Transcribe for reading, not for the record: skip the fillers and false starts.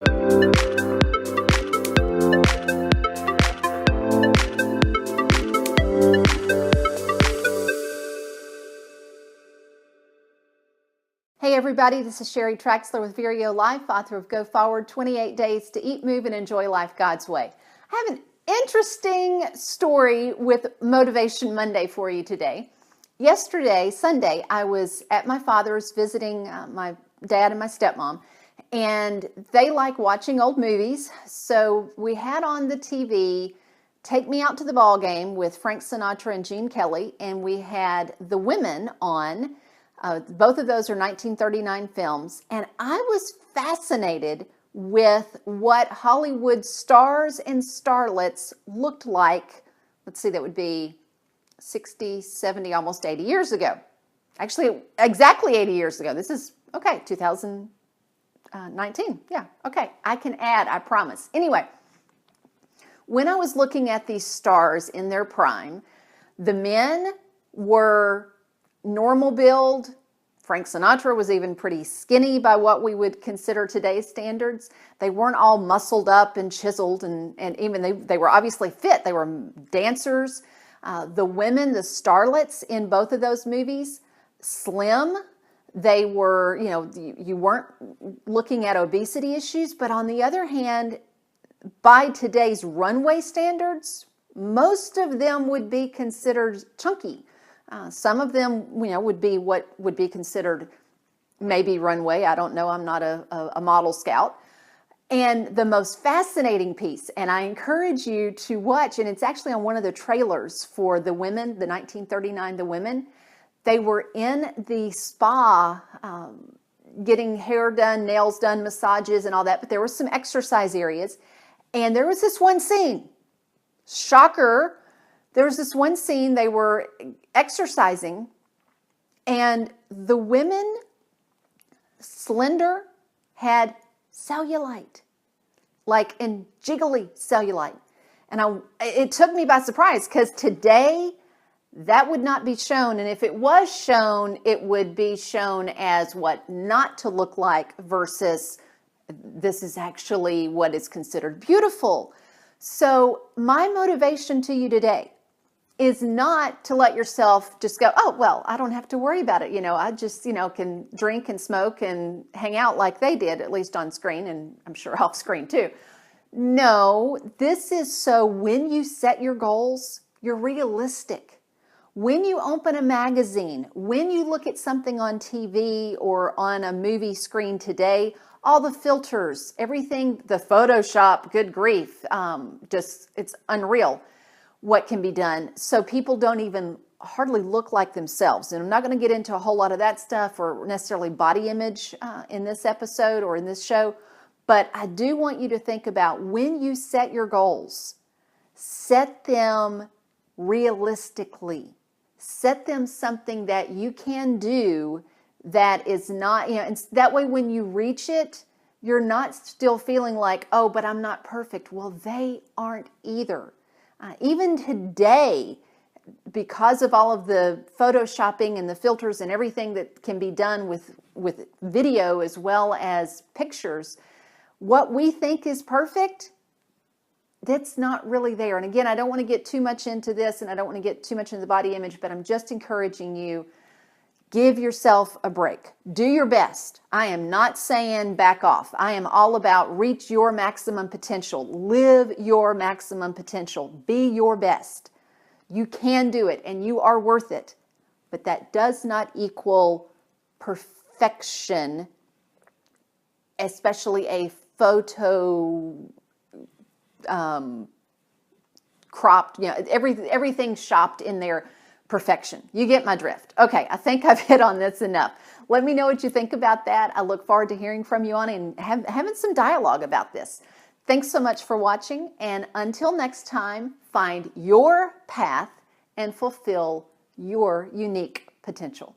Hey everybody, this is Sheri with ViREO Life, author of Go Forward, 28 Days to Eat, Move, and Enjoy Life God's Way. I have an interesting story with Motivation Monday for you today. Yesterday, Sunday, I was at my father's visiting my dad and my stepmom, and they like watching old movies, so we had on the TV Take Me Out to the Ball Game with Frank Sinatra and Gene Kelly, and we had The Women on. Both of those are 1939 films, and I was fascinated with what Hollywood stars and starlets looked like. Let's see, that would be 60, 70, almost 80 years ago. Actually, exactly 80 years ago. This is, okay, 2019. Yeah, okay. I can add, I promise. Anyway, when I was looking at these stars in their prime, the men were normal build. Frank Sinatra was even pretty skinny by what we would consider today's standards. They weren't all muscled up and chiseled, and even they were obviously fit. They were dancers. The women, the starlets in both of those movies, slim. They were, you weren't looking at obesity issues, but on the other hand, by today's runway standards, most of them would be considered chunky. Some of them, would be what would be considered maybe runway. I don't know. I'm not a model scout. And the most fascinating piece, and I encourage you to watch, and it's actually on one of the trailers for The Women, the 1939 The Women. They were in the spa getting hair done, nails done, massages and all that, but there were some exercise areas. And there was this one scene, shocker, there was this one scene they were exercising, and the women, slender, had cellulite, like in jiggly cellulite. And it took me by surprise, because today that would not be shown. And if it was shown, it would be shown as what not to look like versus this is actually what is considered beautiful. So my motivation to you today is not to let yourself just go, oh, well, I don't have to worry about it. I just, can drink and smoke and hang out like they did, at least on screen, and I'm sure off screen too. No, this is so when you set your goals, you're realistic. When you open a magazine, when you look at something on TV or on a movie screen today, all the filters, everything, the Photoshop, good grief, it's unreal what can be done. So people don't even hardly look like themselves. And I'm not going to get into a whole lot of that stuff or necessarily body image in this episode or in this show. But I do want you to think about when you set your goals, set them realistically. Set them something that you can do that is not, and that way when you reach it, you're not still feeling like, oh, but I'm not perfect. Well, they aren't either. Even today, because of all of the photoshopping and the filters and everything that can be done with video as well as pictures, what we think is perfect, that's not really there. And again, I don't want to get too much into this, and I don't want to get too much into the body image, but I'm just encouraging you, give yourself a break. Do your best. I am not saying back off. I am all about reach your maximum potential. Live your maximum potential. Be your best. You can do it, and you are worth it. But that does not equal perfection, especially a photo cropped, everything shopped in there. Perfection. You get my drift. Okay, I think I've hit on this enough. Let me know what you think about that. I look forward to hearing from you on it and having some dialogue about this. Thanks so much for watching, and until next time, find your path and fulfill your unique potential.